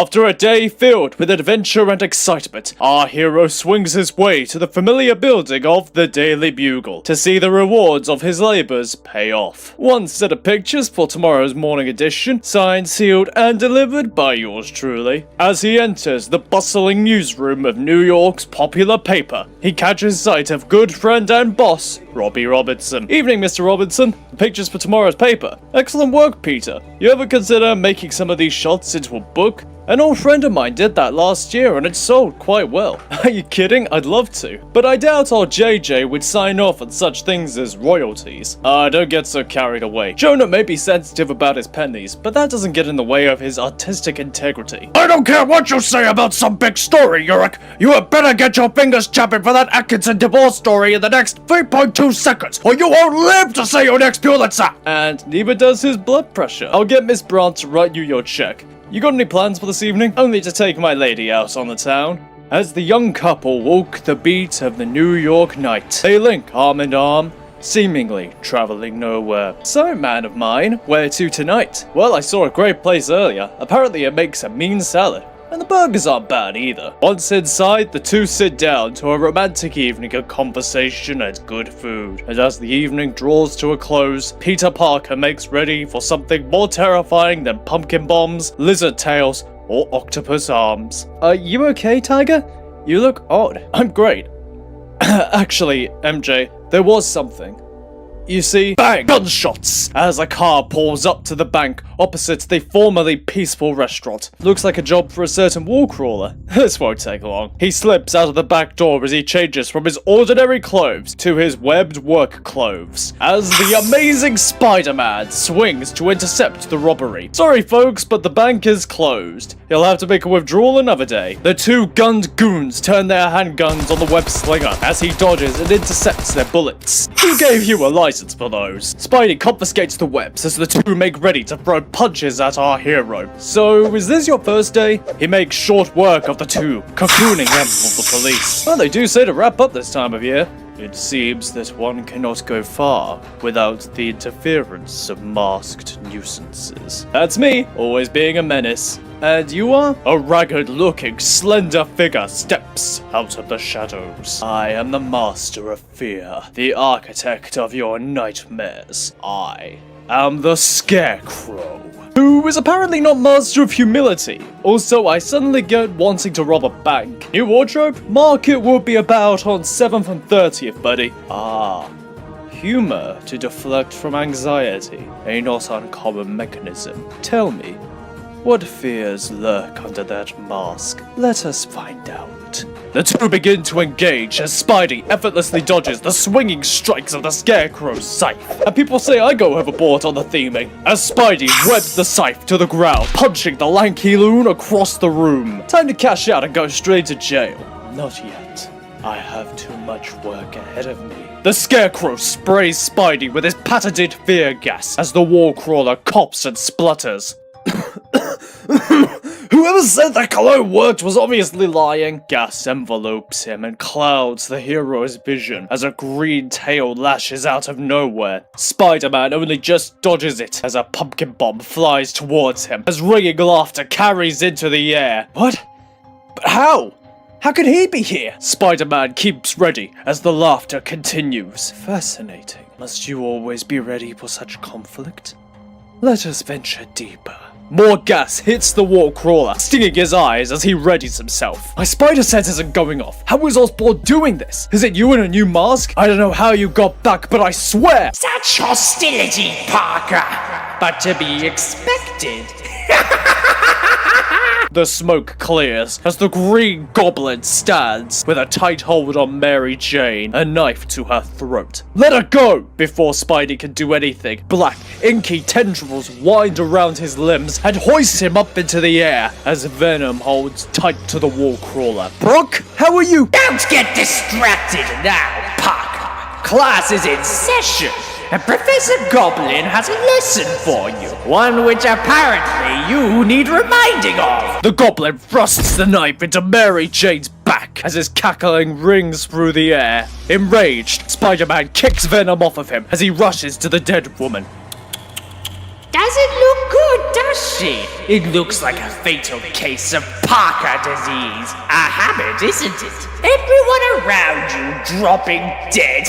After a day filled with adventure and excitement, our hero swings his way to the familiar building of the Daily Bugle to see the rewards of his labors pay off. One set of pictures for tomorrow's morning edition, signed, sealed, and delivered by yours truly. As he enters the bustling newsroom of New York's popular paper, he catches sight of good friend and boss, Robbie Robinson. Evening, Mr. Robinson. The pictures for tomorrow's paper. Excellent work, Peter. You ever consider making some of these shots into a book? An old friend of mine did that last year and it sold quite well. Are you kidding? I'd love to. But I doubt our JJ would sign off on such things as royalties. Don't get so carried away. Jonah may be sensitive about his pennies, but that doesn't get in the way of his artistic integrity. I don't care what you say about some big story, Yurik. You had better get your fingers chapping for that Atkinson divorce story in the next 3.2 seconds, or you won't live to see your next Pulitzer! And neither does his blood pressure. I'll get Miss Brandt to write you your check. You got any plans for this evening? Only to take my lady out on the town. As the young couple walk the beat of the New York night, they link arm in arm, seemingly traveling nowhere. So, man of mine, where to tonight? Well, I saw a great place earlier. Apparently it makes a mean salad. And the burgers aren't bad either. Once inside, the two sit down to a romantic evening of conversation and good food. And as the evening draws to a close, Peter Parker makes ready for something more terrifying than pumpkin bombs, lizard tails, or octopus arms. Are you okay, Tiger? You look odd. I'm great. Actually, MJ, there was something. You see, bang! Gunshots! As a car pulls up to the bank opposite the formerly peaceful restaurant. Looks like a job for a certain wall crawler. This won't take long. He slips out of the back door as he changes from his ordinary clothes to his webbed work clothes. As the amazing Spider-Man swings to intercept the robbery. Sorry folks, but the bank is closed. He'll have to make a withdrawal another day. The two gunned goons turn their handguns on the web slinger as he dodges and intercepts their bullets. Who gave you a license for those? Spidey confiscates the webs as the two make ready to throw punches at our hero. So, is this your first day? He makes short work of the two, cocooning them from the police. Well, they do say to wrap up this time of year. It seems that one cannot go far without the interference of masked nuisances. That's me, always being a menace. And you are? A ragged-looking, slender figure steps out of the shadows. I am the master of fear, the architect of your nightmares. I am the Scarecrow, who is apparently not master of humility. Also, I suddenly get wanting to rob a bank. New wardrobe? Market will be about on 7th and 30th, buddy. Humor to deflect from anxiety, a not uncommon mechanism. Tell me, what fears lurk under that mask? Let us find out. The two begin to engage as Spidey effortlessly dodges the swinging strikes of the Scarecrow's scythe. And people say I go overboard on the theming, as Spidey webs the scythe to the ground, punching the lanky loon across the room. Time to cash out and go straight to jail. Not yet. I have too much work ahead of me. The Scarecrow sprays Spidey with his patented fear gas as the wall crawler coughs and splutters. Whoever said that cologne worked was obviously lying. Gas envelopes him and clouds the hero's vision as a green tail lashes out of nowhere. Spider-Man only just dodges it as a pumpkin bomb flies towards him as ringing laughter carries into the air. What? But how? How could he be here? Spider-Man keeps ready as the laughter continues. Fascinating. Must you always be ready for such conflict? Let us venture deeper. More gas hits the wall crawler, stinging his eyes as he readies himself. My spider sense isn't going off. How is Osborn doing this? Is it you in a new mask? I don't know how you got back, but I swear! Such hostility, Parker! But to be expected. The smoke clears as the Green Goblin stands with a tight hold on Mary Jane, a knife to her throat. Let her go! Before Spidey can do anything, black, inky tendrils wind around his limbs and hoist him up into the air as Venom holds tight to the wall crawler. Brooke, how are you? Don't get distracted now, Parker. Class is in session, and Professor Goblin has a lesson for you. One which apparently you need reminding of. The Goblin thrusts the knife into Mary Jane's back as his cackling rings through the air. Enraged, Spider-Man kicks Venom off of him as he rushes to the dead woman. Doesn't look good, does does she? It looks like a fatal case of Parker disease. A habit, isn't it? Everyone around you dropping dead.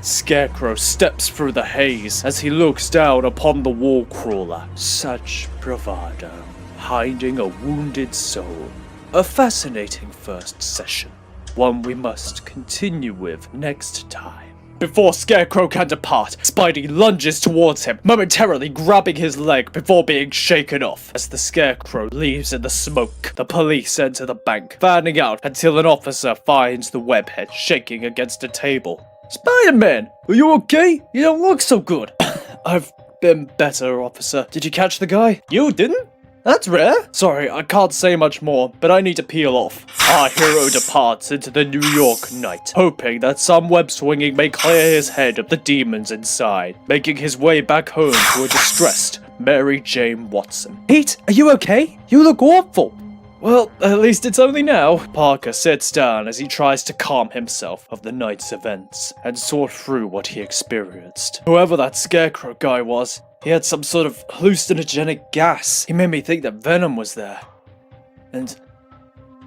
Scarecrow steps through the haze as he looks down upon the wall crawler. Such bravado, hiding a wounded soul. A fascinating first session, one we must continue with next time. Before Scarecrow can depart, Spidey lunges towards him, momentarily grabbing his leg before being shaken off. As the Scarecrow leaves in the smoke, the police enter the bank, fanning out until an officer finds the webhead shaking against a table. Spider-Man, are you okay? You don't look so good. I've been better, officer. Did you catch the guy? You didn't? That's rare. Sorry, I can't say much more, but I need to peel off. Our hero departs into the New York night, hoping that some web swinging may clear his head of the demons inside, making his way back home to a distressed Mary Jane Watson. Pete, are you okay? You look awful. Well, at least it's only now. Parker sits down as he tries to calm himself of the night's events and sort through what he experienced. Whoever that Scarecrow guy was, he had some sort of hallucinogenic gas. He made me think that Venom was there. And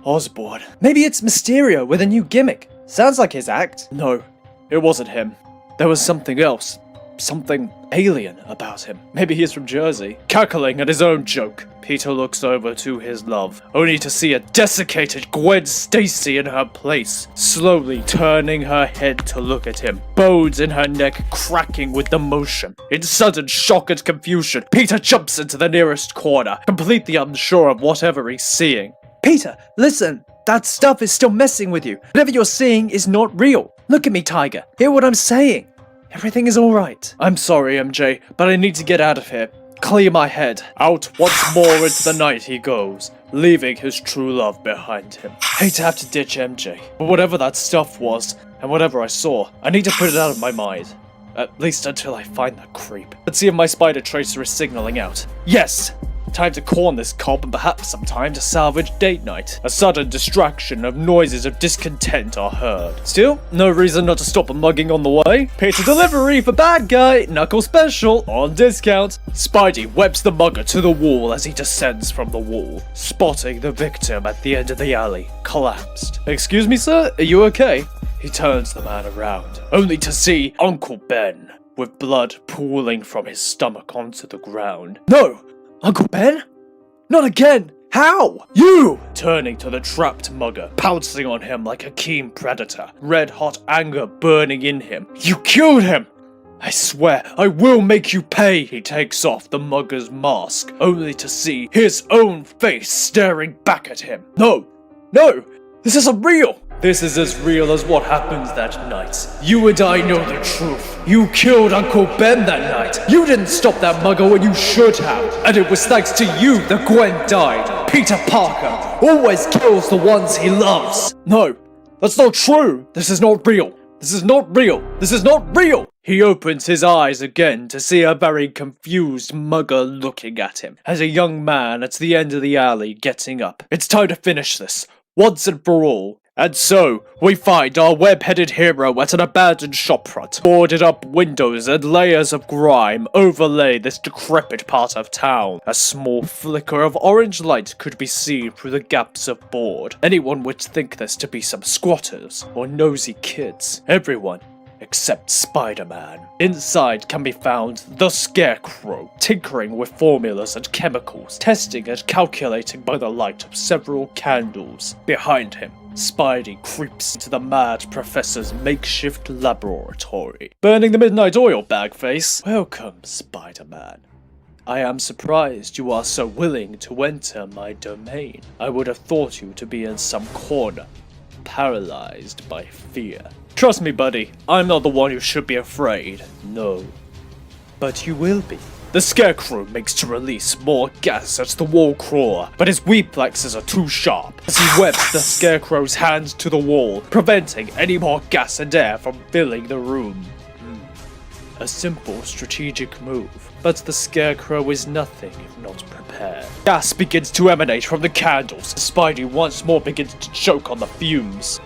Osborn. Maybe it's Mysterio with a new gimmick. Sounds like his act. No, it wasn't him. There was something else. Something alien about him. Maybe he's from Jersey. Cackling at his own joke, Peter looks over to his love, only to see a desiccated Gwen Stacy in her place, slowly turning her head to look at him, bones in her neck cracking with the motion. In sudden shock and confusion, Peter jumps into the nearest corner, completely unsure of whatever he's seeing. Peter, listen! That stuff is still messing with you. Whatever you're seeing is not real. Look at me, Tiger. Hear what I'm saying. Everything is alright. I'm sorry, MJ, but I need to get out of here. Clear my head. Out once more into the night he goes, leaving his true love behind him. Hate to have to ditch MJ, but whatever that stuff was, and whatever I saw, I need to put it out of my mind. At least until I find that creep. Let's see if my spider tracer is signaling out. Yes! Time to corn this cop and perhaps some time to salvage date night. A sudden distraction of noises of discontent are heard. Still, no reason not to stop a mugging on the way. Pizza delivery for bad guy, knuckle special, on discount. Spidey webs the mugger to the wall as he descends from the wall, spotting the victim at the end of the alley, collapsed. Excuse me, sir, are you okay? He turns the man around, only to see Uncle Ben, with blood pooling from his stomach onto the ground. No! Uncle Ben? Not again! How? You! Turning to the trapped mugger, pouncing on him like a keen predator, red-hot anger burning in him. You killed him! I swear, I will make you pay! He takes off the mugger's mask, only to see his own face staring back at him. No! No! This isn't real! This is as real as what happened that night. You and I know the truth. You killed Uncle Ben that night. You didn't stop that mugger when you should have. And it was thanks to you that Gwen died. Peter Parker always kills the ones he loves. No, that's not true. This is not real. This is not real. This is not real. He opens his eyes again to see a very confused mugger looking at him, as a young man at the end of the alley getting up. It's time to finish this, once and for all. And so, we find our web-headed hero at an abandoned shopfront. Boarded up windows and layers of grime overlay this decrepit part of town. A small flicker of orange light could be seen through the gaps of board. Anyone would think this to be some squatters or nosy kids. Everyone except Spider-Man. Inside can be found the Scarecrow, tinkering with formulas and chemicals, testing and calculating by the light of several candles. Behind him, Spidey creeps into the mad professor's makeshift laboratory. Burning the midnight oil, Bagface. Welcome, Spider-Man. I am surprised you are so willing to enter my domain. I would have thought you to be in some corner, paralyzed by fear. Trust me, buddy, I'm not the one who should be afraid. No. But you will be. The Scarecrow makes to release more gas at the wall crawler, but his reflexes are too sharp as he webs the Scarecrow's hands to the wall, preventing any more gas and air from filling the room. A simple strategic move, but the Scarecrow is nothing if not prepared. Gas begins to emanate from the candles. Spidey once more begins to choke on the fumes.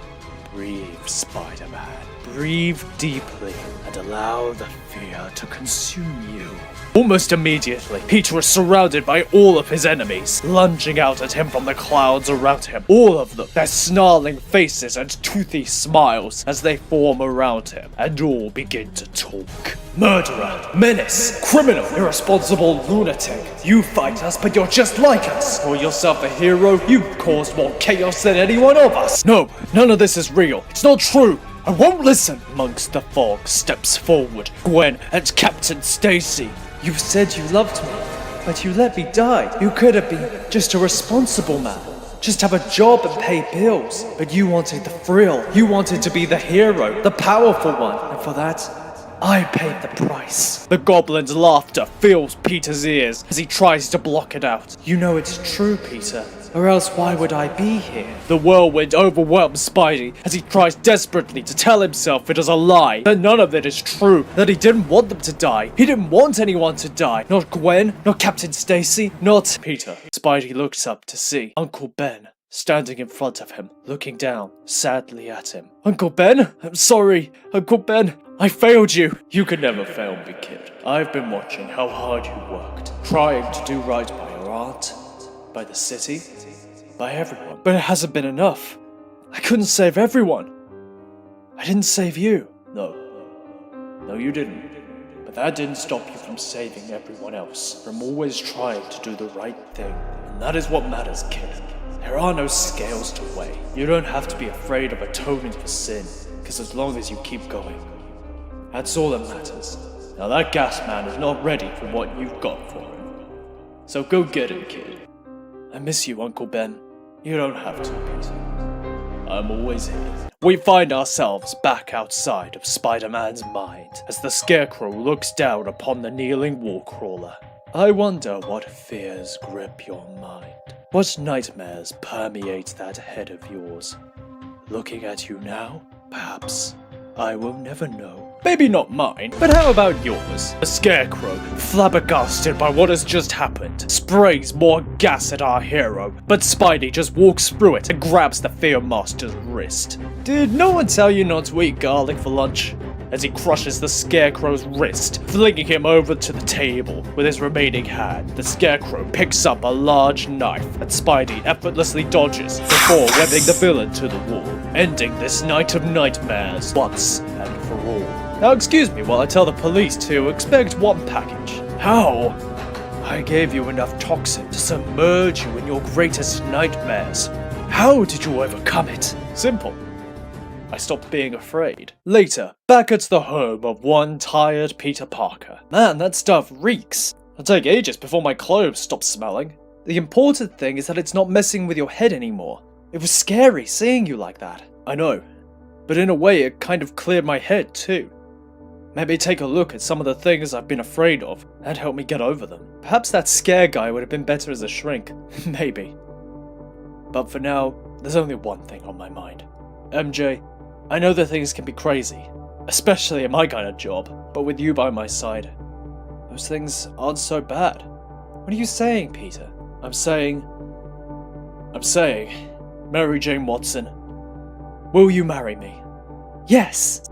Breathe, Spider-Man. Breathe deeply and allow the fear to consume you. Almost immediately, Peter is surrounded by all of his enemies, lunging out at him from the clouds around him. All of them, their snarling faces and toothy smiles as they form around him, and all begin to talk. Murderer, menace, criminal, irresponsible lunatic. You fight us, but you're just like us. Call yourself a hero? You've caused more chaos than any one of us. No, none of this is real. It's not true. I won't listen. Amongst the fog steps forward Gwen and Captain Stacy. You said you loved me, but you let me die. You could have been just a responsible man. Just have a job and pay bills. But you wanted the thrill. You wanted to be the hero, the powerful one. And for that, I paid the price. The goblin's laughter fills Peter's ears as he tries to block it out. You know it's true, Peter. Or else why would I be here? The whirlwind overwhelms Spidey as he tries desperately to tell himself it is a lie, that none of it is true, that he didn't want them to die. He didn't want anyone to die. Not Gwen, not Captain Stacy, not Peter. Spidey looks up to see Uncle Ben standing in front of him, looking down sadly at him. Uncle Ben? I'm sorry, Uncle Ben. I failed you. You could never fail me, kid. I've been watching how hard you worked, trying to do right by your aunt, by the city, by everyone. But it hasn't been enough. I couldn't save everyone. I didn't save you. No, you didn't. But that didn't stop you from saving everyone else, from always trying to do the right thing. And that is what matters, kid. There are no scales to weigh. You don't have to be afraid of atoning for sin, because as long as you keep going, that's all that matters. Now that gas man is not ready for what you've got for him. So go get him, kid. I miss you, Uncle Ben. You don't have to, Peter. I'm always here. We find ourselves back outside of Spider-Man's mind as the Scarecrow looks down upon the kneeling wall-crawler. I wonder what fears grip your mind. What nightmares permeate that head of yours? Looking at you now, perhaps I will never know. Maybe not mine, but how about yours? The Scarecrow, flabbergasted by what has just happened, sprays more gas at our hero, but Spidey just walks through it and grabs the Fear Master's wrist. Did no one tell you not to eat garlic for lunch? As he crushes the Scarecrow's wrist, flinging him over to the table with his remaining hand, the Scarecrow picks up a large knife that Spidey effortlessly dodges before webbing the villain to the wall, ending this night of nightmares once and for all. Now excuse me while I tell the police to expect one package. How? I gave you enough toxin to submerge you in your greatest nightmares. How did you overcome it? Simple. I stopped being afraid. Later, back at the home of one tired Peter Parker. Man, that stuff reeks. It'll take ages before my clothes stop smelling. The important thing is that it's not messing with your head anymore. It was scary seeing you like that. I know, but in a way it kind of cleared my head too. Maybe take a look at some of the things I've been afraid of and help me get over them. Perhaps that scare guy would have been better as a shrink. Maybe. But for now, there's only one thing on my mind. MJ, I know that things can be crazy, especially in my kind of job, but with you by my side, those things aren't so bad. What are you saying, Peter? I'm saying, Mary Jane Watson, will you marry me? Yes!